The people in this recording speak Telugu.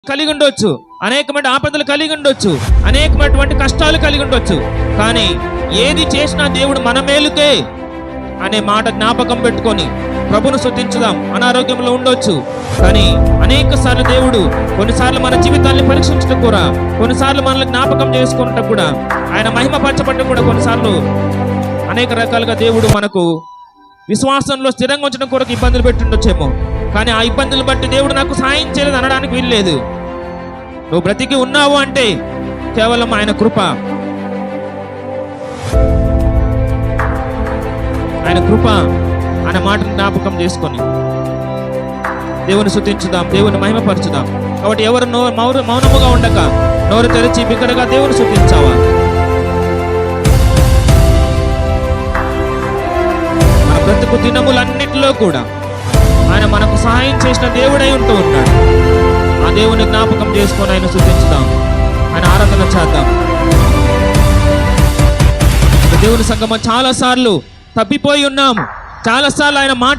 కలిగి ఉండొచ్చు, అనేకమైన ఆపదలు కలిగి ఉండొచ్చు, అనేకమైనటువంటి కష్టాలు కలిగి ఉండొచ్చు. కానీ ఏది చేసినా దేవుడు మన మేలుకే అనే మాట జ్ఞాపకం పెట్టుకొని ప్రభును స్తుతించుదాం. అనారోగ్యంలో ఉండొచ్చు, కానీ అనేక సార్లు దేవుడు కొన్నిసార్లు మన జీవితాన్ని పరీక్షించడం కూడా, కొన్నిసార్లు మనల్ని జ్ఞాపకం చేసుకుంటూ కూడా, ఆయన మహిమపరచబడటం కూడా కొన్నిసార్లు అనేక రకాలుగా దేవుడు మనకు విశ్వాసంలో స్థిరంగా ఉంచడం కొరకు ఇబ్బందులు పెట్టుండొచ్చేమో. కానీ ఆ ఇబ్బందులు బట్టి దేవుడు నాకు సాయం చేయలేదు అనడానికి వీల్లేదు. నువ్వు బ్రతికి ఉన్నావు అంటే కేవలం ఆయన కృప, ఆయన కృప అనే మాటను జ్ఞాపకం చేసుకొని దేవుని స్తుతించుదాం, దేవుని మహిమపరచుదాం. కాబట్టి ఎవరు మౌనముగా ఉండక నోరు తెరిచి బిగ్గరగా దేవుని స్తుతించావా? మన బ్రతుకు దినములన్నిటిలో కూడా ఆయన మనకు సహాయం చేసిన దేవుడై ఉంటూ ఉన్నాడు. ఆ దేవుని జ్ఞాపకం చేసుకొని ఆయన స్తుతించుదాం, ఆయన ఆరాధన చేద్దాం. దేవుని సంగమం చాలా సార్లు తప్పిపోయి ఉన్నాము, చాలా సార్లు ఆయన మాట